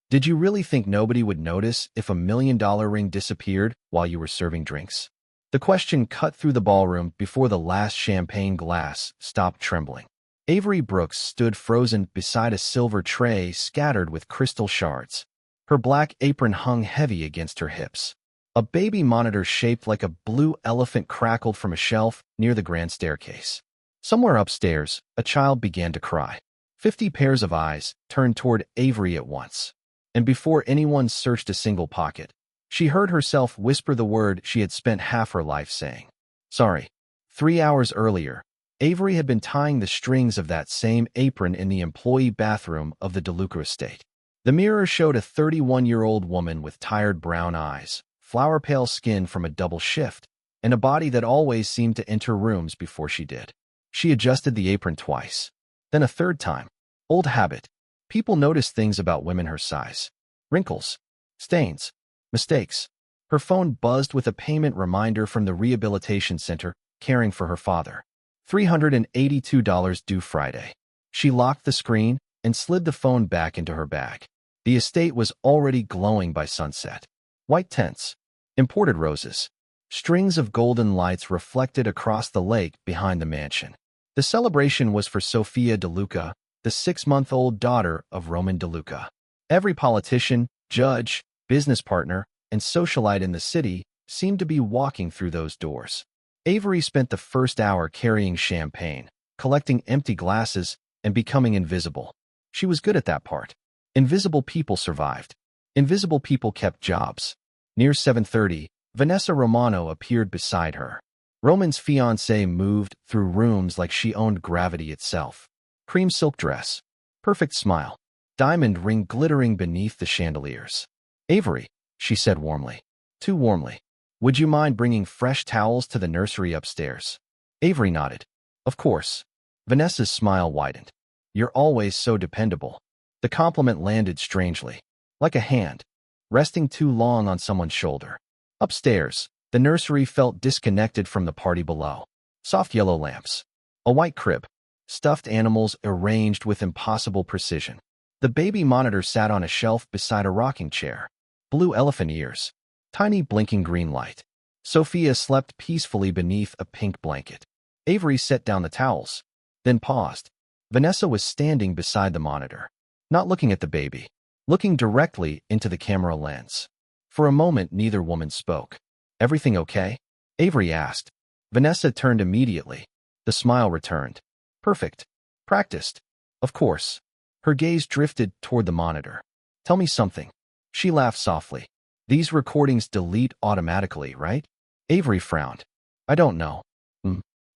Did you really think nobody would notice if $1 million ring disappeared while you were serving drinks? The question cut through the ballroom before the last champagne glass stopped trembling. Avery Brooks stood frozen beside a silver tray scattered with crystal shards. Her black apron hung heavy against her hips. A baby monitor shaped like a blue elephant crackled from a shelf near the grand staircase. Somewhere upstairs, a child began to cry. 50 pairs of eyes turned toward Avery at once. And before anyone searched a single pocket, she heard herself whisper the word she had spent half her life saying. Sorry. 3 hours earlier, Avery had been tying the strings of that same apron in the employee bathroom of the DeLuca estate. The mirror showed a 31-year-old woman with tired brown eyes, flower-pale skin from a double shift, and a body that always seemed to enter rooms before she did. She adjusted the apron twice, then a third time. Old habit. People noticed things about women her size. Wrinkles, stains, mistakes. Her phone buzzed with a payment reminder from the rehabilitation center caring for her father. $382 due Friday. She locked the screen and slid the phone back into her bag. The estate was already glowing by sunset. White tents, imported roses, strings of golden lights reflected across the lake behind the mansion. The celebration was for Sofia DeLuca, the 6-month-old daughter of Roman DeLuca. Every politician, judge, business partner, and socialite in the city seemed to be walking through those doors. Avery spent the first hour carrying champagne, collecting empty glasses, and becoming invisible. She was good at that part. Invisible people survived. Invisible people kept jobs. Near 7:30, Vanessa Romano appeared beside her. Roman's fiancée moved through rooms like she owned gravity itself. Cream silk dress. Perfect smile. Diamond ring glittering beneath the chandeliers. Avery, she said warmly. Too warmly. Would you mind bringing fresh towels to the nursery upstairs? Avery nodded. Of course. Vanessa's smile widened. You're always so dependable. The compliment landed strangely, like a hand, resting too long on someone's shoulder. Upstairs, the nursery felt disconnected from the party below. Soft yellow lamps. A white crib. Stuffed animals arranged with impossible precision. The baby monitor sat on a shelf beside a rocking chair. Blue elephant ears. Tiny blinking green light. Sophia slept peacefully beneath a pink blanket. Avery set down the towels, then paused. Vanessa was standing beside the monitor, not looking at the baby, looking directly into the camera lens. For a moment, neither woman spoke. Everything okay? Avery asked. Vanessa turned immediately. The smile returned. Perfect. Practiced. Of course. Her gaze drifted toward the monitor. Tell me something. She laughed softly. These recordings delete automatically, right? Avery frowned. I don't know.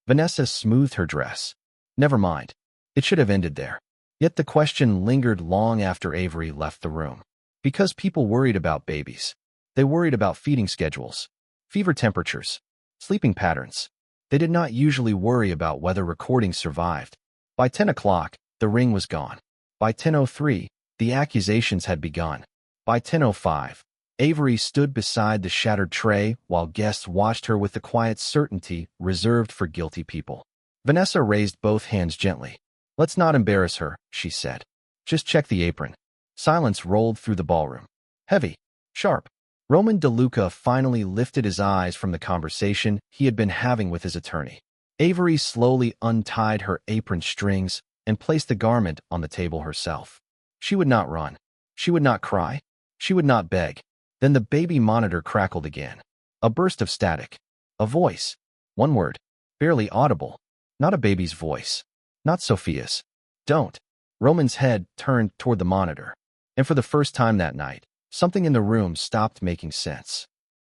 Vanessa smoothed her dress. Never mind. It should have ended there. Yet the question lingered long after Avery left the room. Because people worried about babies. They worried about feeding schedules, fever temperatures, sleeping patterns. They did not usually worry about whether recordings survived. By 10 o'clock, the ring was gone. By 10:03, the accusations had begun. By 10:05, Avery stood beside the shattered tray while guests watched her with the quiet certainty reserved for guilty people. Vanessa raised both hands gently. Let's not embarrass her, she said. Just check the apron. Silence rolled through the ballroom. Heavy. Sharp. Roman DeLuca finally lifted his eyes from the conversation he had been having with his attorney. Avery slowly untied her apron strings and placed the garment on the table herself. She would not run. She would not cry. She would not beg. Then the baby monitor crackled again. A burst of static. A voice. One word. Barely audible. Not a baby's voice. Not Sophia's. Don't. Roman's head turned toward the monitor. And for the first time that night, something in the room stopped making sense.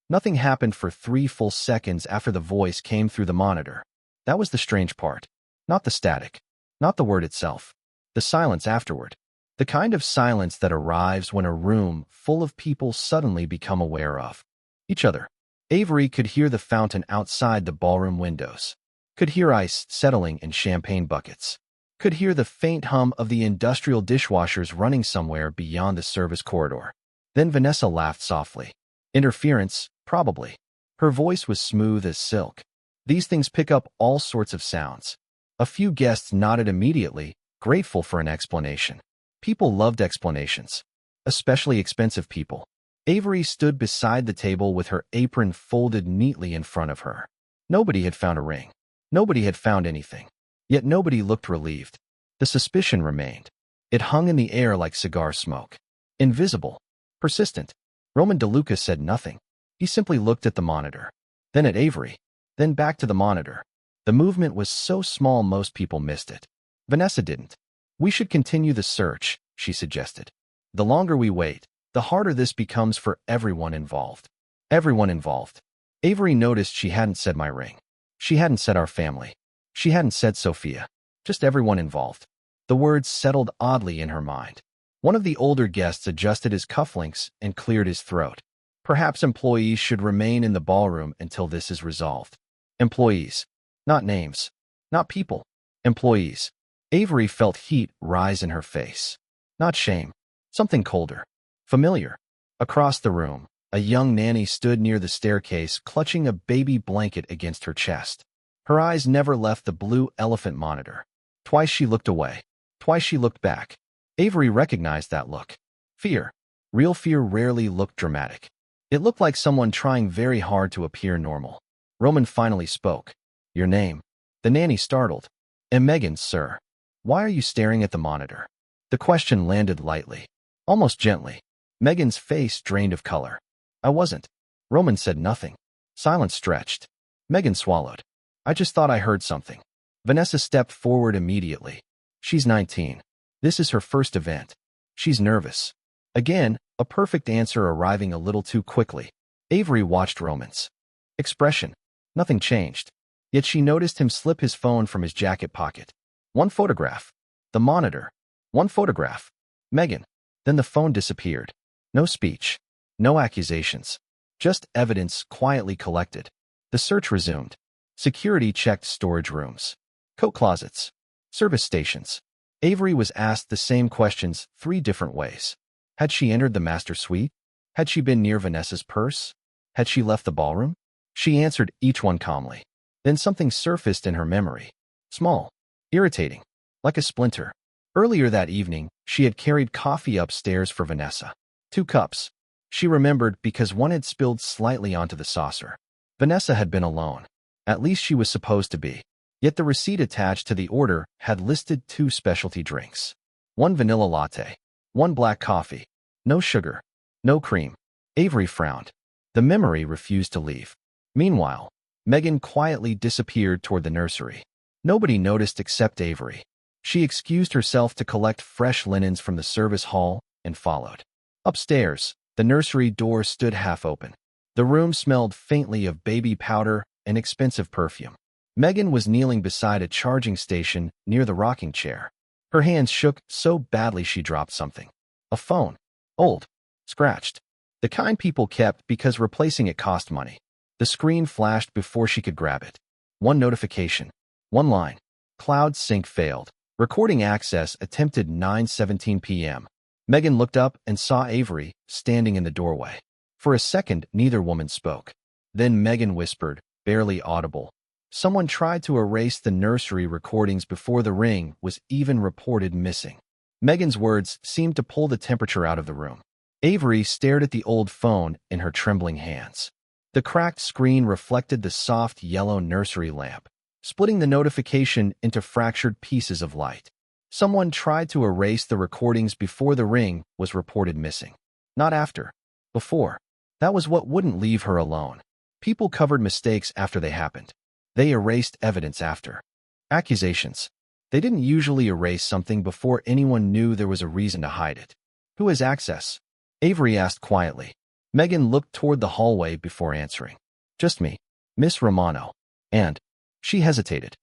Nothing happened for 3 full seconds after the voice came through the monitor. That was the strange part. Not the static. Not the word itself. The silence afterward. The kind of silence that arrives when a room full of people suddenly become aware of each other. Avery could hear the fountain outside the ballroom windows. Could hear ice settling in champagne buckets. Could hear the faint hum of the industrial dishwashers running somewhere beyond the service corridor. Then Vanessa laughed softly. Interference, probably. Her voice was smooth as silk. These things pick up all sorts of sounds. A few guests nodded immediately, grateful for an explanation. People loved explanations. especially expensive people. Avery stood beside the table with her apron folded neatly in front of her. Nobody had found a ring. Nobody had found anything. Yet nobody looked relieved. The suspicion remained. It hung in the air like cigar smoke. Invisible. Persistent. Roman DeLuca said nothing. He simply looked at the monitor. Then at Avery. Then back to the monitor. The movement was so small most people missed it. Vanessa didn't. We should continue the search, she suggested. The longer we wait, the harder this becomes for everyone involved. Everyone involved. Avery noticed she hadn't said my ring. She hadn't said our family. She hadn't said Sophia. Just everyone involved. The words settled oddly in her mind. One of the older guests adjusted his cufflinks and cleared his throat. Perhaps employees should remain in the ballroom until this is resolved. Employees. Not names. Not people. Employees. Avery felt heat rise in her face. Not shame. Something colder. Familiar. Across the room, a young nanny stood near the staircase, clutching a baby blanket against her chest. Her eyes never left the blue elephant monitor. Twice she looked away. Twice she looked back. Avery recognized that look. Fear. Real fear rarely looked dramatic. It looked like someone trying very hard to appear normal. Roman finally spoke. Your name. The nanny startled. Megan, sir. Why are you staring at the monitor? The question landed lightly. Almost gently. Megan's face drained of color. I wasn't. Roman said nothing. Silence stretched. Megan swallowed. I just thought I heard something. Vanessa stepped forward immediately. She's 19. This is her first event. She's nervous. Again, a perfect answer arriving a little too quickly. Avery watched Roman's expression. Nothing changed. Yet she noticed him slip his phone from his jacket pocket. One photograph. The monitor. One photograph. Megan. Then the phone disappeared. No speech. No accusations. Just evidence quietly collected. The search resumed. Security checked storage rooms, coat closets, service stations. Avery was asked the same questions 3 different ways. Had she entered the master suite? Had she been near Vanessa's purse? Had she left the ballroom? She answered each one calmly. Then something surfaced in her memory. Small. Irritating. Like a splinter. Earlier that evening, she had carried coffee upstairs for Vanessa. 2 cups. She remembered because one had spilled slightly onto the saucer. Vanessa had been alone. At least she was supposed to be. Yet the receipt attached to the order had listed 2 specialty drinks. 1 vanilla latte. 1 black coffee. No sugar. No cream. Avery frowned. The memory refused to leave. Meanwhile, Megan quietly disappeared toward the nursery. Nobody noticed except Avery. She excused herself to collect fresh linens from the service hall and followed. Upstairs, the nursery door stood half open. The room smelled faintly of baby powder and expensive perfume. Megan was kneeling beside a charging station near the rocking chair. Her hands shook so badly she dropped something. A phone. Old. Scratched. The kind people kept because replacing it cost money. The screen flashed before she could grab it. 1 notification. 1 line. Cloud sync failed. Recording access attempted 9:17 p.m. Megan looked up and saw Avery standing in the doorway. For a second, neither woman spoke. Then Megan whispered, barely audible. Someone tried to erase the nursery recordings before the ring was even reported missing. Megan's words seemed to pull the temperature out of the room. Avery stared at the old phone in her trembling hands. The cracked screen reflected the soft yellow nursery lamp, splitting the notification into fractured pieces of light. Someone tried to erase the recordings before the ring was reported missing. Not after. Before. That was what wouldn't leave her alone. People covered mistakes after they happened. They erased evidence after. Accusations. They didn't usually erase something before anyone knew there was a reason to hide it. Who has access? Avery asked quietly. Megan looked toward the hallway before answering. Just me. Miss Romano. And. She hesitated.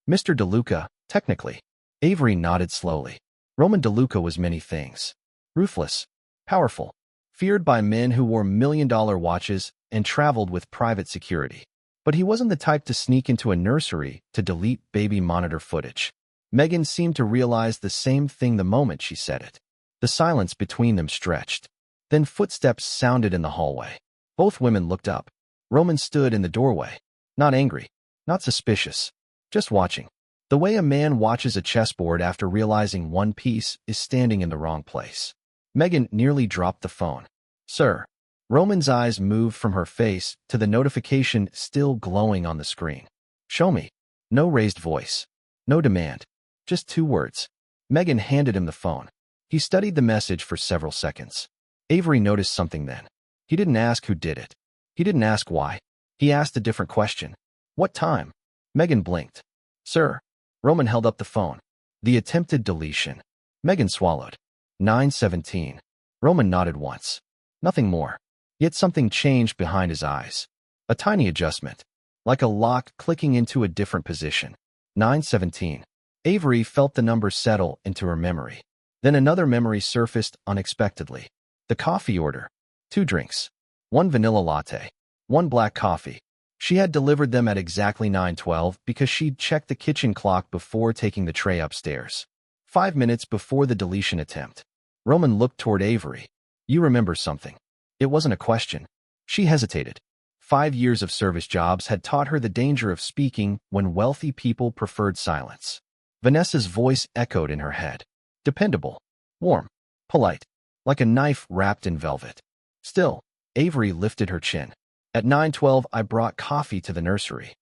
Mr. DeLuca, technically. Avery nodded slowly. Roman DeLuca was many things. Ruthless. Powerful. Feared by men who wore million-dollar watches and traveled with private security. But he wasn't the type to sneak into a nursery to delete baby monitor footage. Megan seemed to realize the same thing the moment she said it. The silence between them stretched. Then footsteps sounded in the hallway. Both women looked up. Roman stood in the doorway. Not angry. Not suspicious. Just watching. The way a man watches a chessboard after realizing one piece is standing in the wrong place. Megan nearly dropped the phone. Sir. Roman's eyes moved from her face to the notification still glowing on the screen. Show me. No raised voice. No demand. Just 2 words. Megan handed him the phone. He studied the message for several seconds. Avery noticed something then. He didn't ask who did it. He didn't ask why. He asked a different question. What time? Megan blinked. Sir. Roman held up the phone. The attempted deletion. Megan swallowed. 9:17. Roman nodded once. Nothing more. Yet something changed behind his eyes. A tiny adjustment. Like a lock clicking into a different position. 9:17. Avery felt the number settle into her memory. Then another memory surfaced unexpectedly. The coffee order. 2 drinks. 1 vanilla latte. 1 black coffee. She had delivered them at exactly 9:12 because she'd checked the kitchen clock before taking the tray upstairs. 5 minutes before the deletion attempt. Roman looked toward Avery. You remember something. It wasn't a question. She hesitated. 5 years of service jobs had taught her the danger of speaking when wealthy people preferred silence. Vanessa's voice echoed in her head. Dependable. Warm. Polite. Like a knife wrapped in velvet. Still, Avery lifted her chin. At 9:12, I brought coffee to the nursery.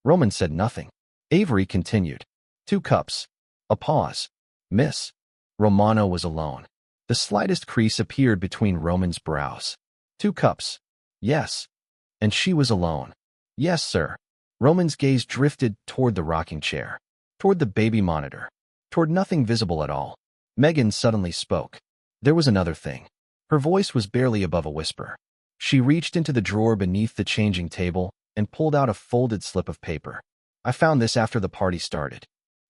Roman said nothing. Avery continued. 2 cups. A pause. Miss. Romano was alone. The slightest crease appeared between Roman's brows. 2 cups. Yes. And she was alone. Yes, sir. Roman's gaze drifted toward the rocking chair. Toward the baby monitor. Toward nothing visible at all. Megan suddenly spoke. There was another thing. Her voice was barely above a whisper. She reached into the drawer beneath the changing table and pulled out a folded slip of paper. I found this after the party started.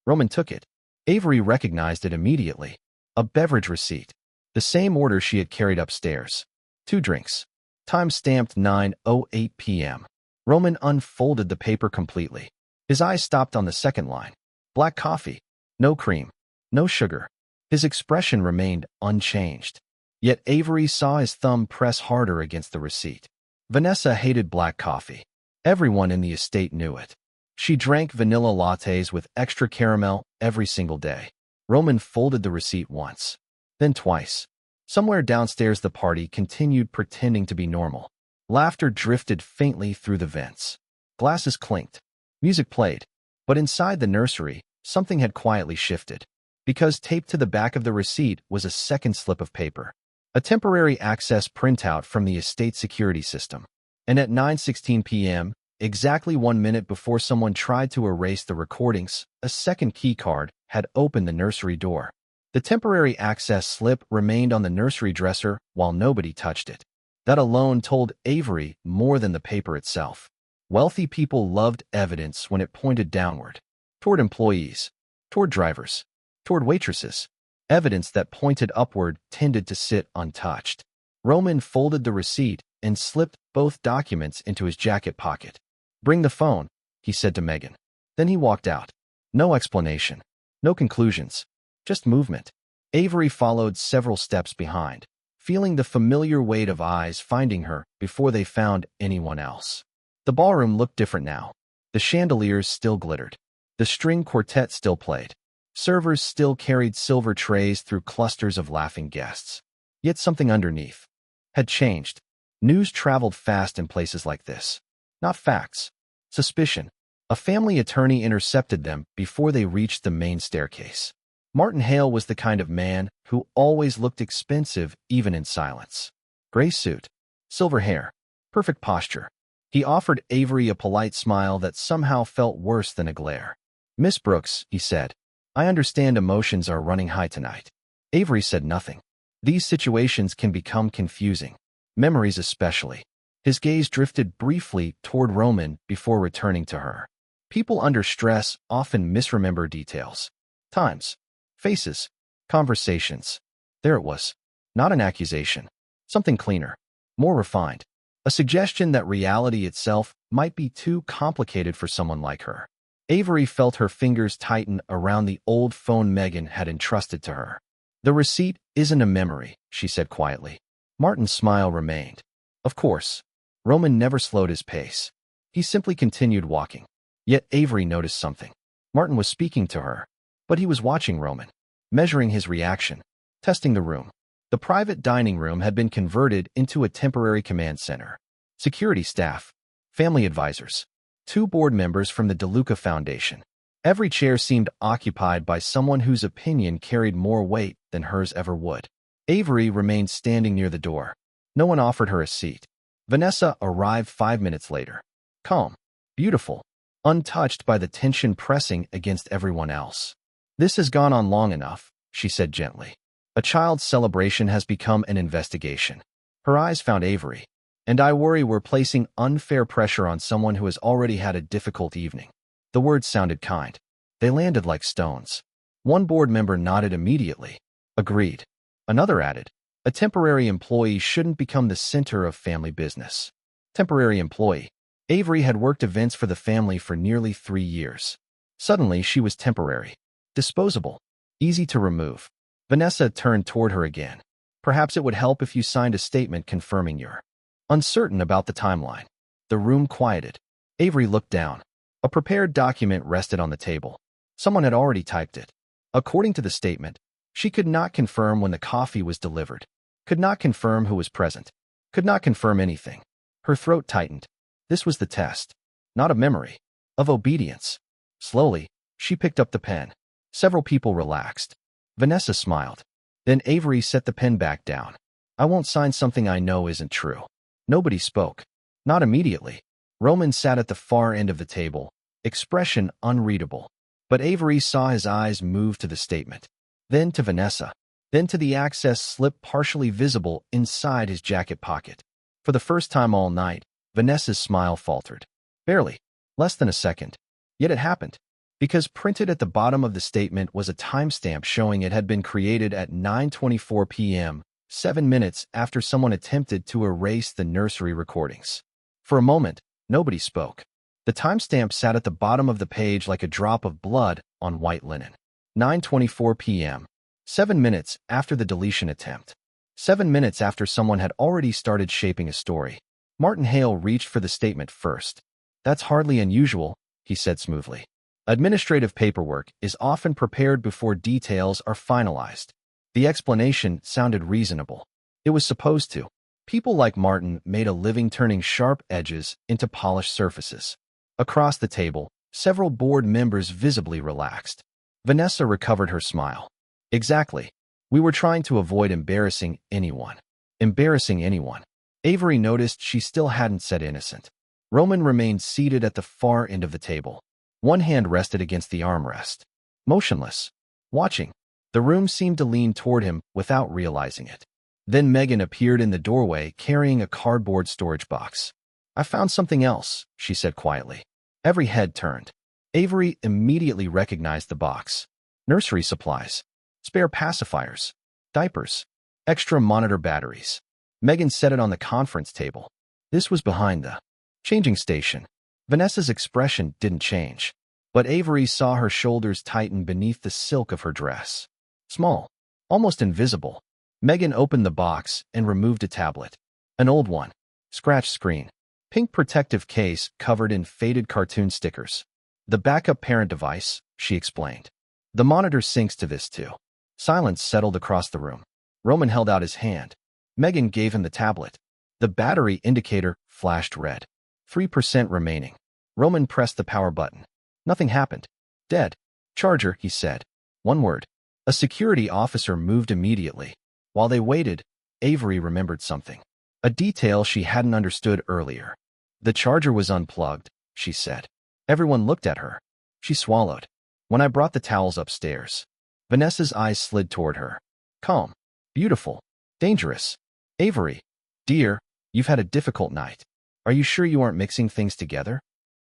Roman took it. Avery recognized it immediately. A beverage receipt. The same order she had carried upstairs. 2 drinks. Time stamped 9:08 p.m. Roman unfolded the paper completely. His eyes stopped on the second line. Black coffee. No cream. No sugar. His expression remained unchanged. Yet Avery saw his thumb press harder against the receipt. Vanessa hated black coffee. Everyone in the estate knew it. She drank vanilla lattes with extra caramel every single day. Roman folded the receipt once. Then twice. Somewhere downstairs the party continued pretending to be normal. Laughter drifted faintly through the vents. Glasses clinked. Music played. But inside the nursery, something had quietly shifted. Because taped to the back of the receipt was a second slip of paper. A temporary access printout from the estate security system. And at 9:16 p.m., exactly 1 minute before someone tried to erase the recordings, a second key card had opened the nursery door. The temporary access slip remained on the nursery dresser while nobody touched it. That alone told Avery more than the paper itself. Wealthy people loved evidence when it pointed downward. Toward employees. Toward drivers. Toward waitresses. Evidence that pointed upward tended to sit untouched. Roman folded the receipt and slipped both documents into his jacket pocket. Bring the phone, he said to Megan. Then he walked out. No explanation. No conclusions. Just movement. Avery followed several steps behind, feeling the familiar weight of eyes finding her before they found anyone else. The ballroom looked different now. The chandeliers still glittered. The string quartet still played. Servers still carried silver trays through clusters of laughing guests. Yet something underneath had changed. News traveled fast in places like this. Not facts. Suspicion. A family attorney intercepted them before they reached the main staircase. Martin Hale was the kind of man who always looked expensive even in silence. Gray suit. Silver hair. Perfect posture. He offered Avery a polite smile that somehow felt worse than a glare. Miss Brooks, he said, I understand emotions are running high tonight. Avery said nothing. These situations can become confusing. Memories especially. His gaze drifted briefly toward Roman before returning to her. People under stress often misremember details. Times. Faces. Conversations. There it was. Not an accusation. Something cleaner. More refined. A suggestion that reality itself might be too complicated for someone like her. Avery felt her fingers tighten around the old phone Megan had entrusted to her. The receipt isn't a memory, she said quietly. Martin's smile remained. Of course. Roman never slowed his pace. He simply continued walking. Yet Avery noticed something. Martin was speaking to her. But he was watching Roman, measuring his reaction, testing the room. The private dining room had been converted into a temporary command center. Security staff, family advisors, 2 board members from the DeLuca Foundation. Every chair seemed occupied by someone whose opinion carried more weight than hers ever would. Avery remained standing near the door. No one offered her a seat. Vanessa arrived 5 minutes later. Calm, beautiful, untouched by the tension pressing against everyone else. "This has gone on long enough," she said gently. "A child's celebration has become an investigation." Her eyes found Avery. "And I worry we're placing unfair pressure on someone who has already had a difficult evening." The words sounded kind. They landed like stones. One board member nodded immediately. Agreed. Another added, "A temporary employee shouldn't become the center of family business." Temporary employee. Avery had worked events for the family for nearly 3 years. Suddenly, she was temporary. Disposable. Easy to remove. Vanessa turned toward her again. "Perhaps it would help if you signed a statement confirming you're uncertain about the timeline." The room quieted. Avery looked down. A prepared document rested on the table. Someone had already typed it. According to the statement, she could not confirm when the coffee was delivered, could not confirm who was present, could not confirm anything. Her throat tightened. This was the test. Not of memory, of obedience. Slowly, she picked up the pen. Several people relaxed. Vanessa smiled. Then Avery set the pen back down. "I won't sign something I know isn't true." Nobody spoke. Not immediately. Roman sat at the far end of the table, expression unreadable. But Avery saw his eyes move to the statement, then to Vanessa, then to the access slip partially visible inside his jacket pocket. For the first time all night, Vanessa's smile faltered. Barely. Less than a second. Yet it happened. Because printed at the bottom of the statement was a timestamp showing it had been created at 9:24 p.m., 7 minutes after someone attempted to erase the nursery recordings. For a moment, nobody spoke. The timestamp sat at the bottom of the page like a drop of blood on white linen. 9:24 p.m., 7 minutes after the deletion attempt. 7 minutes after someone had already started shaping a story. Martin Hale reached for the statement first. "That's hardly unusual," he said smoothly. "Administrative paperwork is often prepared before details are finalized." The explanation sounded reasonable. It was supposed to. People like Martin made a living turning sharp edges into polished surfaces. Across the table, several board members visibly relaxed. Vanessa recovered her smile. "Exactly. We were trying to avoid embarrassing anyone." Embarrassing anyone. Avery noticed she still hadn't said innocent. Roman remained seated at the far end of the table. One hand rested against the armrest. Motionless. Watching. The room seemed to lean toward him without realizing it. Then Megan appeared in the doorway carrying a cardboard storage box. "I found something else," she said quietly. Every head turned. Avery immediately recognized the box. Nursery supplies. Spare pacifiers. Diapers. Extra monitor batteries. Megan set it on the conference table. This was behind the changing station. Vanessa's expression didn't change, but Avery saw her shoulders tighten beneath the silk of her dress. Small, almost invisible. Megan opened the box and removed a tablet. An old one. Scratch screen. Pink protective case covered in faded cartoon stickers. "The backup parent device," she explained. "The monitor syncs to this too." Silence settled across the room. Roman held out his hand. Megan gave him the tablet. The battery indicator flashed red. 3% remaining. Roman pressed the power button. Nothing happened. "Dead. Charger," he said. One word. A security officer moved immediately. While they waited, Avery remembered something. A detail she hadn't understood earlier. "The charger was unplugged," she said. Everyone looked at her. She swallowed. "When I brought the towels upstairs." Vanessa's eyes slid toward her. "Calm. Beautiful. Dangerous. Avery. Dear, you've had a difficult night. Are you sure you aren't mixing things together?"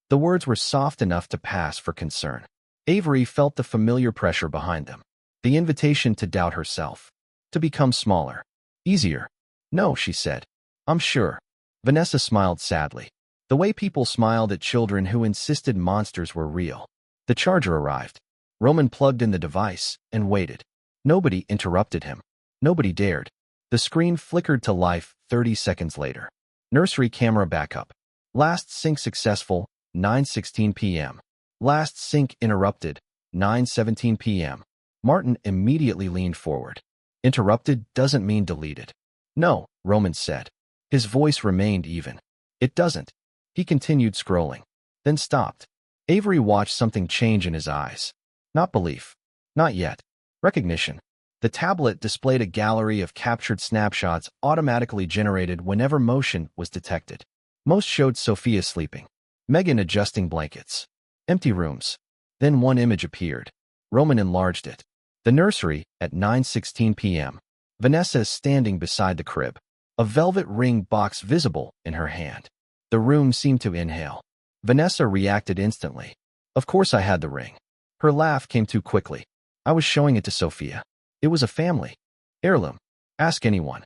The words were soft enough to pass for concern. Avery felt the familiar pressure behind them. The invitation to doubt herself. To become smaller. Easier. "No," she said. "I'm sure." Vanessa smiled sadly. The way people smiled at children who insisted monsters were real. The charger arrived. Roman plugged in the device and waited. Nobody interrupted him. Nobody dared. The screen flickered to life 30 seconds later. Nursery camera backup. Last sync successful, 9:16 p.m. Last sync interrupted, 9:17 p.m. Martin immediately leaned forward. Interrupted doesn't mean deleted. No, Roman said. His voice remained even. It doesn't. He continued scrolling, then stopped. Avery watched something change in his eyes. Not belief. Not yet. Recognition. The tablet displayed a gallery of captured snapshots automatically generated whenever motion was detected. Most showed Sophia sleeping, Megan adjusting blankets. Empty rooms. Then one image appeared. Roman enlarged it. The nursery at 9:16 p.m. Vanessa is standing beside the crib, a velvet ring box visible in her hand. The room seemed to inhale. Vanessa reacted instantly. Of course I had the ring. Her laugh came too quickly. I was showing it to Sophia. It was a family heirloom. Ask anyone.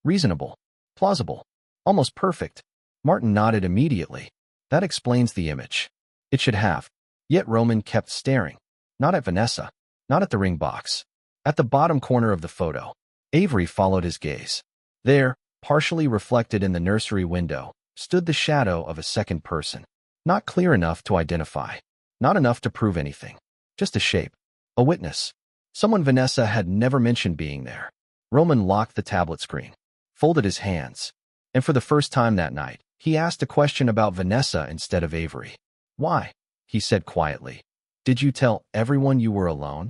Reasonable. Plausible. Almost perfect. Martin nodded immediately. That explains the image. It should have. Yet Roman kept staring. Not at Vanessa. Not at the ring box. At the bottom corner of the photo. Avery followed his gaze. There, partially reflected in the nursery window, stood the shadow of a second person. Not clear enough to identify. Not enough to prove anything. Just a shape. A witness. Someone Vanessa had never mentioned being there. Roman locked the tablet screen, folded his hands, and for the first time that night, he asked a question about Vanessa instead of Avery. Why? He said quietly. Did you tell everyone you were alone?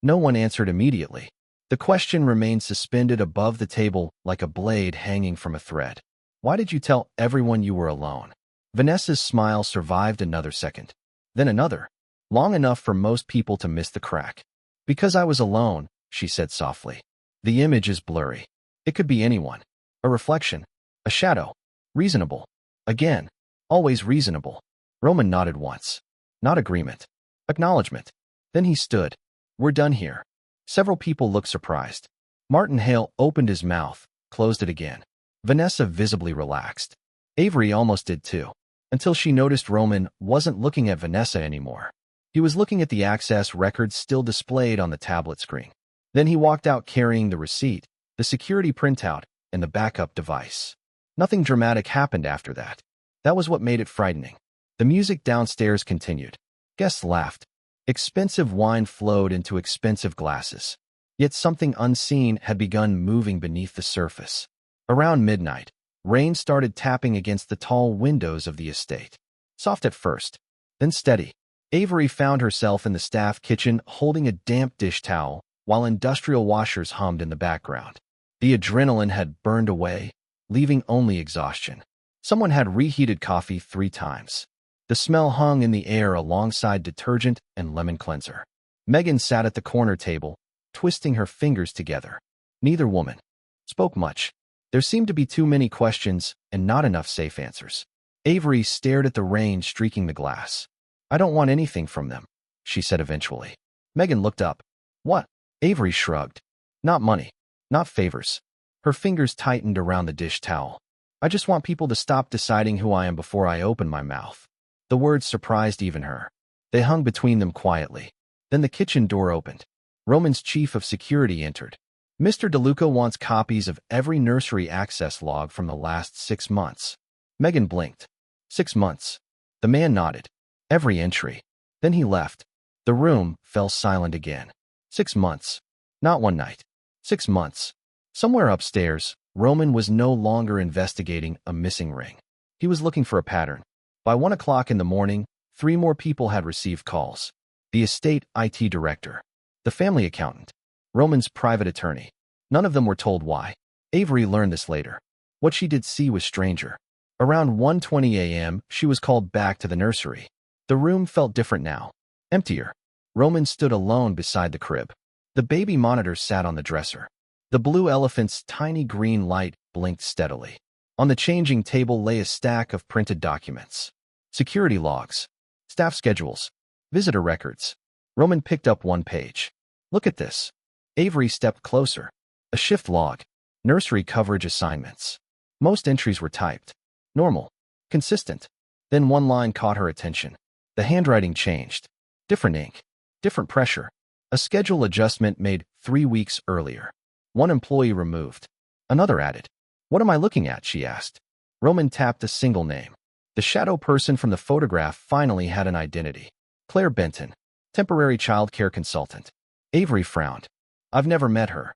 No one answered immediately. The question remained suspended above the table like a blade hanging from a thread. Why did you tell everyone you were alone? Vanessa's smile survived another second. Then another. Long enough for most people to miss the crack. Because I was alone, she said softly. The image is blurry. It could be anyone. A reflection. A shadow. Reasonable. Again. Always reasonable. Roman nodded once. Not agreement. Acknowledgement. Then he stood. We're done here. Several people looked surprised. Martin Hale opened his mouth, closed it again. Vanessa visibly relaxed. Avery almost did too, until she noticed Roman wasn't looking at Vanessa anymore. He was looking at the access records still displayed on the tablet screen. Then he walked out carrying the receipt, the security printout, and the backup device. Nothing dramatic happened after that. That was what made it frightening. The music downstairs continued. Guests laughed. Expensive wine flowed into expensive glasses. Yet something unseen had begun moving beneath the surface. Around midnight, rain started tapping against the tall windows of the estate. Soft at first, then steady. Avery found herself in the staff kitchen holding a damp dish towel while industrial washers hummed in the background. The adrenaline had burned away, leaving only exhaustion. Someone had reheated coffee 3 times. The smell hung in the air alongside detergent and lemon cleanser. Megan sat at the corner table, twisting her fingers together. Neither woman spoke much. There seemed to be too many questions and not enough safe answers. Avery stared at the rain streaking the glass. I don't want anything from them, she said eventually. Megan looked up. What? Avery shrugged. Not money. Not favors. Her fingers tightened around the dish towel. I just want people to stop deciding who I am before I open my mouth. The words surprised even her. They hung between them quietly. Then the kitchen door opened. Roman's chief of security entered. Mr. DeLuca wants copies of every nursery access log from the last 6 months. Megan blinked. 6 months. The man nodded. Every entry. Then he left. The room fell silent again. 6 months. Not one night. 6 months. Somewhere upstairs, Roman was no longer investigating a missing ring. He was looking for a pattern. By 1 o'clock in the morning, 3 more people had received calls. The estate IT director. The family accountant. Roman's private attorney. None of them were told why. Avery learned this later. What she did see was stranger. Around 1:20 a.m., she was called back to the nursery. The room felt different now. Emptier. Roman stood alone beside the crib. The baby monitor sat on the dresser. The blue elephant's tiny green light blinked steadily. On the changing table lay a stack of printed documents. Security logs. Staff schedules. Visitor records. Roman picked up one page. Look at this. Avery stepped closer. A shift log. Nursery coverage assignments. Most entries were typed. Normal. Consistent. Then one line caught her attention. The handwriting changed. Different ink. Different pressure. A schedule adjustment made 3 weeks earlier. One employee removed. Another added. What am I looking at? She asked. Roman tapped a single name. The shadow person from the photograph finally had an identity. Claire Benton. Temporary childcare consultant. Avery frowned. I've never met her.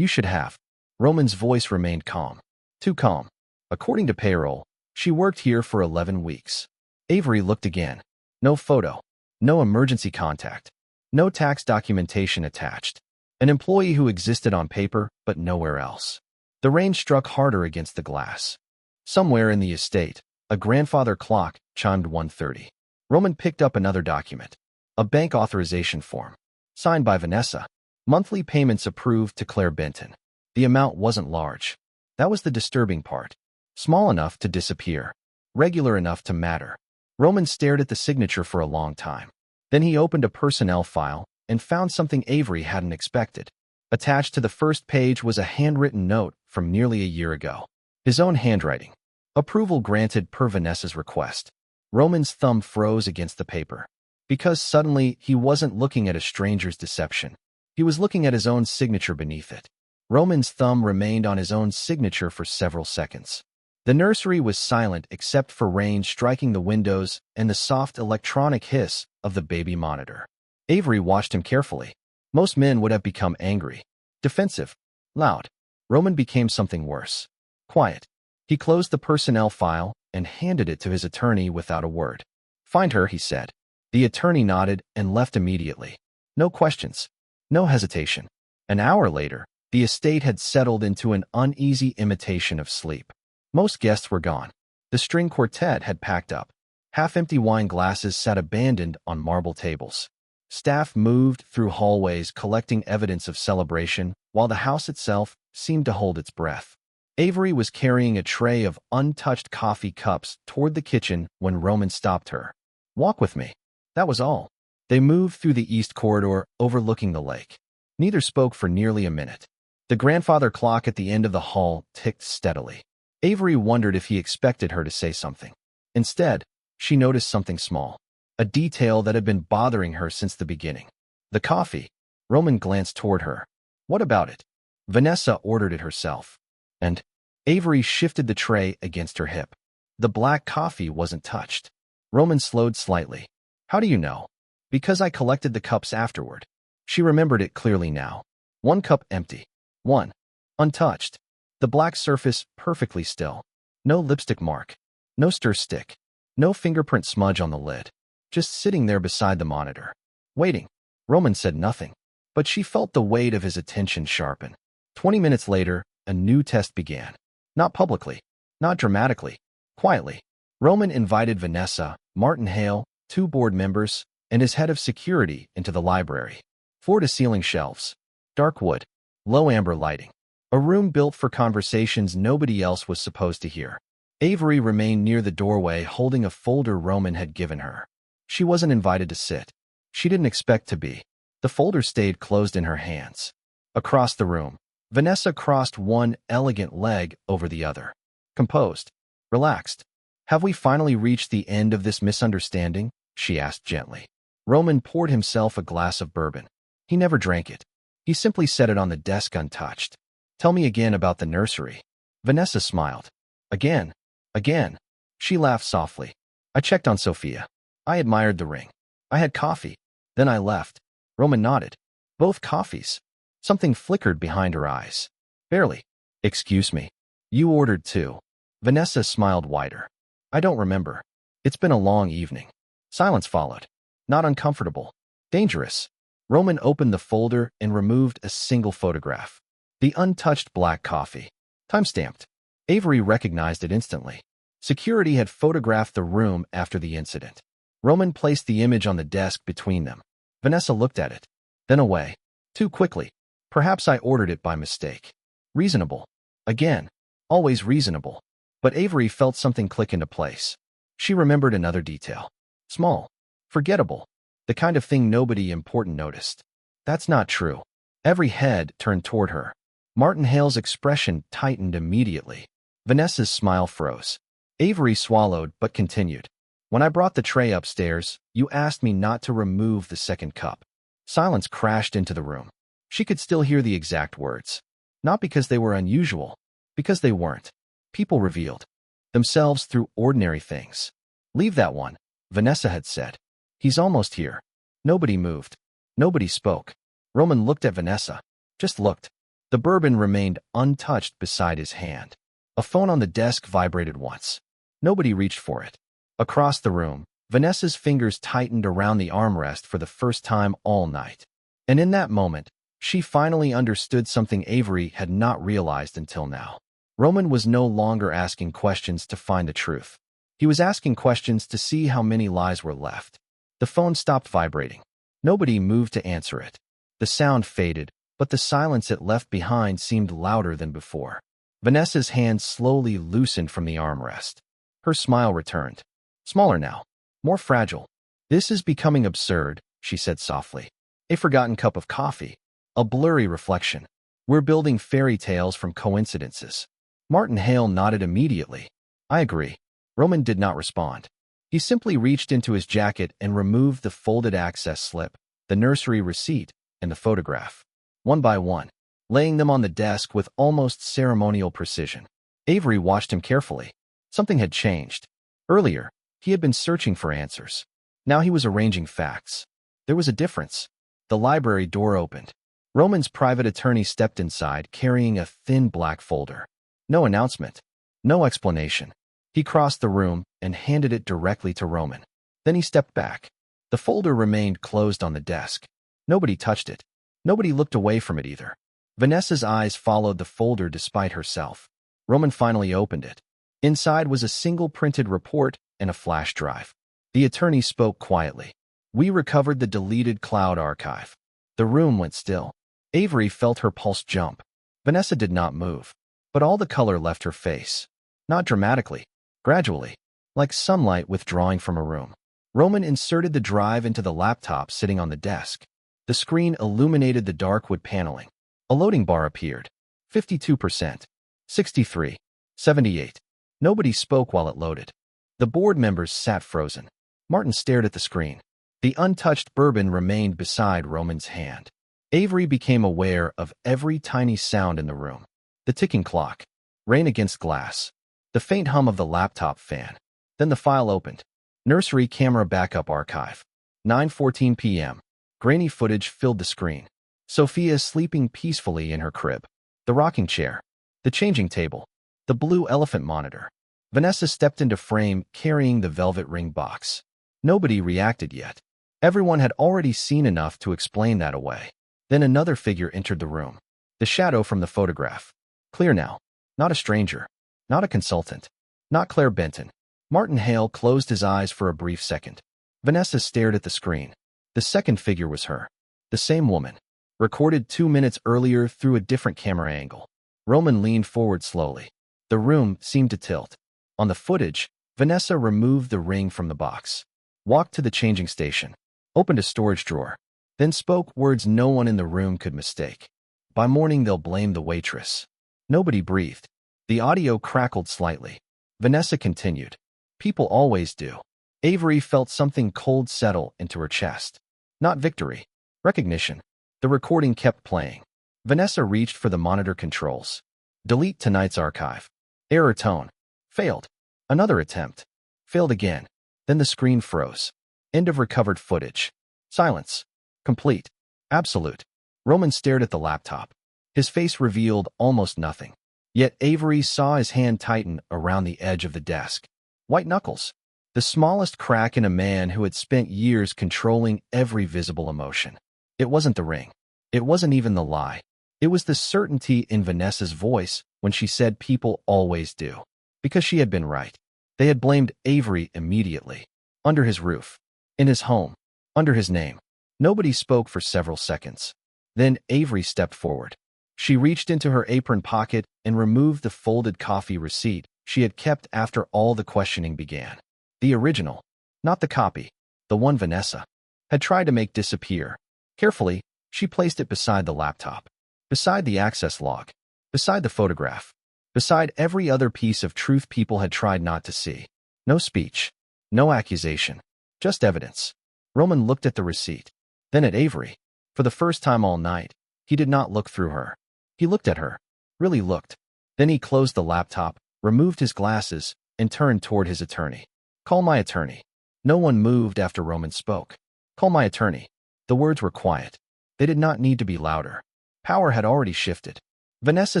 You should have. Roman's voice remained calm. Too calm. According to payroll, she worked here for 11 weeks. Avery looked again. No photo. No emergency contact. No tax documentation attached. An employee who existed on paper, but nowhere else. The rain struck harder against the glass. Somewhere in the estate, a grandfather clock chimed 1:30. Roman picked up another document. A bank authorization form. Signed by Vanessa. Monthly payments approved to Claire Benton. The amount wasn't large. That was the disturbing part. Small enough to disappear. Regular enough to matter. Roman stared at the signature for a long time. Then he opened a personnel file and found something Avery hadn't expected. Attached to the first page was a handwritten note from nearly a year ago. His own handwriting. Approval granted per Vanessa's request. Roman's thumb froze against the paper. Because suddenly he wasn't looking at a stranger's deception. He was looking at his own signature beneath it. Roman's thumb remained on his own signature for several seconds. The nursery was silent except for rain striking the windows and the soft electronic hiss of the baby monitor. Avery watched him carefully. Most men would have become angry, defensive, loud. Roman became something worse. Quiet. He closed the personnel file and handed it to his attorney without a word. Find her, he said. The attorney nodded and left immediately. No questions. No hesitation. An hour later, the estate had settled into an uneasy imitation of sleep. Most guests were gone. The string quartet had packed up. Half-empty wine glasses sat abandoned on marble tables. Staff moved through hallways collecting evidence of celebration, while the house itself seemed to hold its breath. Avery was carrying a tray of untouched coffee cups toward the kitchen when Roman stopped her. Walk with me. That was all. They moved through the east corridor, overlooking the lake. Neither spoke for nearly a minute. The grandfather clock at the end of the hall ticked steadily. Avery wondered if he expected her to say something. Instead, she noticed something small. A detail that had been bothering her since the beginning. The coffee. Roman glanced toward her. What about it? Vanessa ordered it herself. And Avery shifted the tray against her hip. The black coffee wasn't touched. Roman slowed slightly. How do you know? Because I collected the cups afterward. She remembered it clearly now. One cup empty. One. Untouched. The black surface perfectly still. No lipstick mark. No stir stick. No fingerprint smudge on the lid. Just sitting there beside the monitor. Waiting. Roman said nothing. But she felt the weight of his attention sharpen. 20 minutes later, a new test began. Not publicly. Not dramatically. Quietly. Roman invited Vanessa, Martin Hale, 2 board members, and his head of security into the library. Floor-to-ceiling shelves. Dark wood. Low amber lighting. A room built for conversations nobody else was supposed to hear. Avery remained near the doorway holding a folder Roman had given her. She wasn't invited to sit. She didn't expect to be. The folder stayed closed in her hands. Across the room, Vanessa crossed one elegant leg over the other. Composed. Relaxed. Have we finally reached the end of this misunderstanding? She asked gently. Roman poured himself a glass of bourbon. He never drank it. He simply set it on the desk untouched. Tell me again about the nursery. Vanessa smiled. Again. Again. She laughed softly. I checked on Sophia. I admired the ring. I had coffee. Then I left. Roman nodded. Both coffees. Something flickered behind her eyes. Barely. Excuse me. You ordered 2. Vanessa smiled wider. I don't remember. It's been a long evening. Silence followed. Not uncomfortable. Dangerous. Roman opened the folder and removed a single photograph. The untouched black coffee. Time-stamped. Avery recognized it instantly. Security had photographed the room after the incident. Roman placed the image on the desk between them. Vanessa looked at it. Then away. Too quickly. Perhaps I ordered it by mistake. Reasonable. Again. Always reasonable. But Avery felt something click into place. She remembered another detail. Small. Forgettable. The kind of thing nobody important noticed. That's not true. Every head turned toward her. Martin Hale's expression tightened immediately. Vanessa's smile froze. Avery swallowed but continued. When I brought the tray upstairs, you asked me not to remove the second cup. Silence crashed into the room. She could still hear the exact words. Not because they were unusual, because they weren't. People revealed themselves through ordinary things. Leave that one, Vanessa had said. He's almost here. Nobody moved. Nobody spoke. Roman looked at Vanessa. Just looked. The bourbon remained untouched beside his hand. A phone on the desk vibrated once. Nobody reached for it. Across the room, Vanessa's fingers tightened around the armrest for the first time all night. And in that moment, she finally understood something Avery had not realized until now. Roman was no longer asking questions to find the truth. He was asking questions to see how many lies were left. The phone stopped vibrating. Nobody moved to answer it. The sound faded, but the silence it left behind seemed louder than before. Vanessa's hand slowly loosened from the armrest. Her smile returned. Smaller now. More fragile. "This is becoming absurd," she said softly. A forgotten cup of coffee. A blurry reflection. "We're building fairy tales from coincidences." Martin Hale nodded immediately. "I agree." Roman did not respond. He simply reached into his jacket and removed the folded access slip, the nursery receipt, and the photograph. One by one, laying them on the desk with almost ceremonial precision. Avery watched him carefully. Something had changed. Earlier, he had been searching for answers. Now he was arranging facts. There was a difference. The library door opened. Roman's private attorney stepped inside, carrying a thin black folder. No announcement. No explanation. He crossed the room and handed it directly to Roman. Then he stepped back. The folder remained closed on the desk. Nobody touched it. Nobody looked away from it either. Vanessa's eyes followed the folder despite herself. Roman finally opened it. Inside was a single printed report and a flash drive. The attorney spoke quietly. "We recovered the deleted cloud archive." The room went still. Avery felt her pulse jump. Vanessa did not move, but all the color left her face. Not dramatically, gradually, like sunlight withdrawing from a room. Roman inserted the drive into the laptop sitting on the desk. The screen illuminated the dark wood paneling. A loading bar appeared. 52%. 63. 78. Nobody spoke while it loaded. The board members sat frozen. Martin stared at the screen. The untouched bourbon remained beside Roman's hand. Avery became aware of every tiny sound in the room. The ticking clock. Rain against glass. The faint hum of the laptop fan. Then the file opened. Nursery camera backup archive. 9:14 p.m. Grainy footage filled the screen. Sophia sleeping peacefully in her crib. The rocking chair. The changing table. The blue elephant monitor. Vanessa stepped into frame carrying the velvet ring box. Nobody reacted yet. Everyone had already seen enough to explain that away. Then another figure entered the room. The shadow from the photograph. Clear now. Not a stranger. Not a consultant. Not Claire Benton. Martin Hale closed his eyes for a brief second. Vanessa stared at the screen. The second figure was her. The same woman. Recorded 2 minutes earlier through a different camera angle. Roman leaned forward slowly. The room seemed to tilt. On the footage, Vanessa removed the ring from the box. Walked to the changing station. Opened a storage drawer. Then spoke words no one in the room could mistake. "By morning they'll blame the waitress." Nobody breathed. The audio crackled slightly. Vanessa continued. "People always do." Avery felt something cold settle into her chest. Not victory. Recognition. The recording kept playing. Vanessa reached for the monitor controls. Delete tonight's archive. Error tone. Failed. Another attempt. Failed again. Then the screen froze. End of recovered footage. Silence. Complete. Absolute. Roman stared at the laptop. His face revealed almost nothing. Yet Avery saw his hand tighten around the edge of the desk. White knuckles. The smallest crack in a man who had spent years controlling every visible emotion. It wasn't the ring. It wasn't even the lie. It was the certainty in Vanessa's voice when she said people always do. Because she had been right. They had blamed Avery immediately. Under his roof. In his home. Under his name. Nobody spoke for several seconds. Then Avery stepped forward. She reached into her apron pocket and removed the folded coffee receipt she had kept after all the questioning began. The original. Not the copy. The one Vanessa had tried to make disappear. Carefully, she placed it beside the laptop. Beside the access log. Beside the photograph. Beside every other piece of truth people had tried not to see. No speech. No accusation. Just evidence. Roman looked at the receipt. Then at Avery. For the first time all night, he did not look through her. He looked at her. Really looked. Then he closed the laptop, removed his glasses, and turned toward his attorney. "Call my attorney." No one moved after Roman spoke. "Call my attorney." The words were quiet. They did not need to be louder. Power had already shifted. Vanessa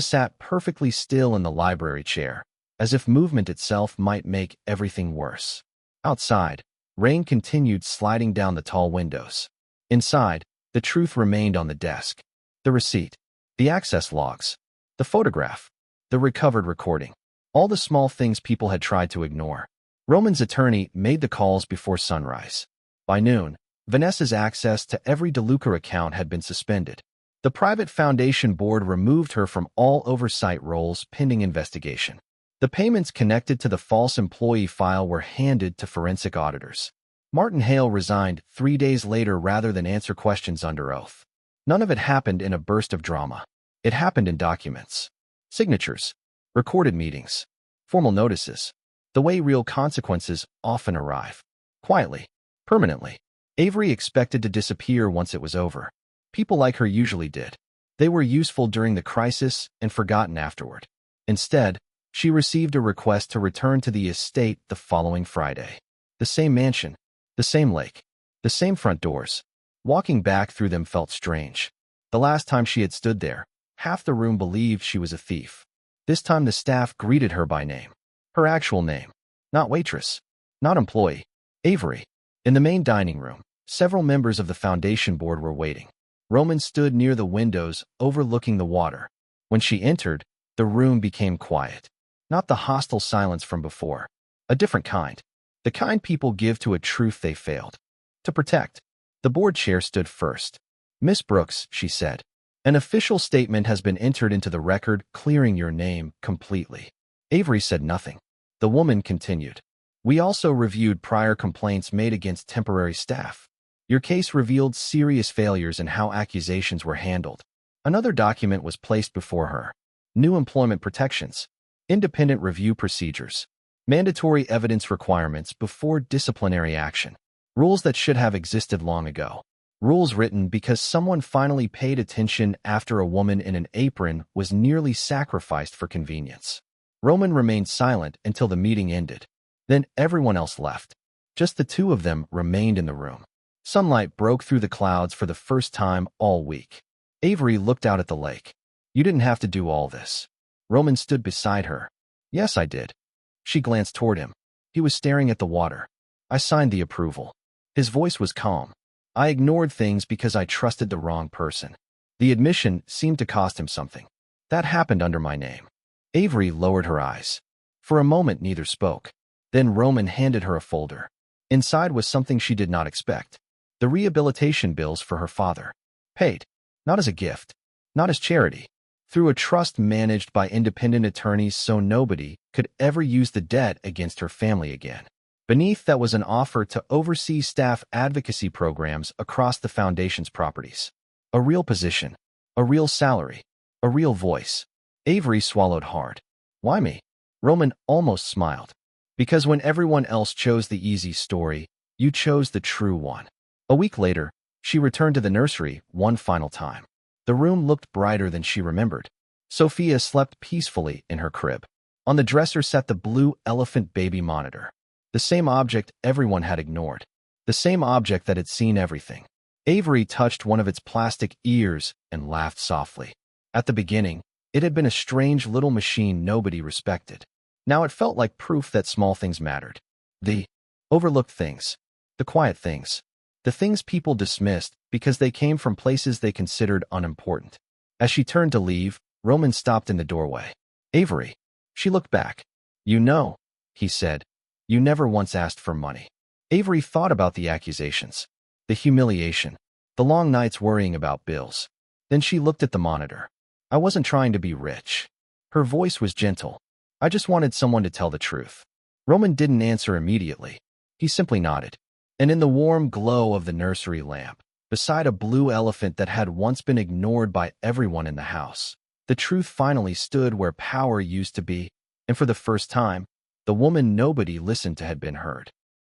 sat perfectly still in the library chair, as if movement itself might make everything worse. Outside, rain continued sliding down the tall windows. Inside, the truth remained on the desk. The receipt, the access logs, the photograph, the recovered recording. All the small things people had tried to ignore. Roman's attorney made the calls before sunrise. By noon, Vanessa's access to every DeLuca account had been suspended. The private foundation board removed her from all oversight roles pending investigation. The payments connected to the false employee file were handed to forensic auditors. Martin Hale resigned 3 days later rather than answer questions under oath. None of it happened in a burst of drama. It happened in documents, signatures, recorded meetings, formal notices, the way real consequences often arrive. Quietly, permanently. Avery expected to disappear once it was over. People like her usually did. They were useful during the crisis and forgotten afterward. Instead, she received a request to return to the estate the following Friday. The same mansion, the same lake, the same front doors. Walking back through them felt strange. The last time she had stood there, half the room believed she was a thief. This time the staff greeted her by name. Her actual name. Not waitress. Not employee. Avery. In the main dining room, several members of the foundation board were waiting. Roman stood near the windows overlooking the water. When she entered, the room became quiet. Not the hostile silence from before. A different kind. The kind people give to a truth they failed to protect. The board chair stood first. "Miss Brooks," she said, "an official statement has been entered into the record clearing your name completely." Avery said nothing. The woman continued. "We also reviewed prior complaints made against temporary staff. Your case revealed serious failures in how accusations were handled." Another document was placed before her. New employment protections, independent review procedures, mandatory evidence requirements before disciplinary action, rules that should have existed long ago. Rules written because someone finally paid attention after a woman in an apron was nearly sacrificed for convenience. Roman remained silent until the meeting ended. Then everyone else left. Just the two of them remained in the room. Sunlight broke through the clouds for the first time all week. Avery looked out at the lake. "You didn't have to do all this." Roman stood beside her. "Yes, I did." She glanced toward him. He was staring at the water. "I signed the approval." His voice was calm. "I ignored things because I trusted the wrong person." The admission seemed to cost him something. "That happened under my name." Avery lowered her eyes. For a moment neither spoke. Then Roman handed her a folder. Inside was something she did not expect. The rehabilitation bills for her father. Paid. Not as a gift. Not as charity. Through a trust managed by independent attorneys so nobody could ever use the debt against her family again. Beneath that was an offer to oversee staff advocacy programs across the foundation's properties. A real position. A real salary. A real voice. Avery swallowed hard. "Why me?" Roman almost smiled. "Because when everyone else chose the easy story, you chose the true one." A week later, she returned to the nursery one final time. The room looked brighter than she remembered. Sophia slept peacefully in her crib. On the dresser sat the blue elephant baby monitor. The same object everyone had ignored. The same object that had seen everything. Avery touched one of its plastic ears and laughed softly. At the beginning, it had been a strange little machine nobody respected. Now it felt like proof that small things mattered. The overlooked things. The quiet things. The things people dismissed because they came from places they considered unimportant. As she turned to leave, Roman stopped in the doorway. "Avery." She looked back. "You know," he said, "you never once asked for money." Avery thought about the accusations, the humiliation, the long nights worrying about bills. Then she looked at the monitor. "I wasn't trying to be rich." Her voice was gentle. "I just wanted someone to tell the truth." Roman didn't answer immediately. He simply nodded. And in the warm glow of the nursery lamp, beside a blue elephant that had once been ignored by everyone in the house, the truth finally stood where power used to be, and for the first time, the woman nobody listened to had been heard.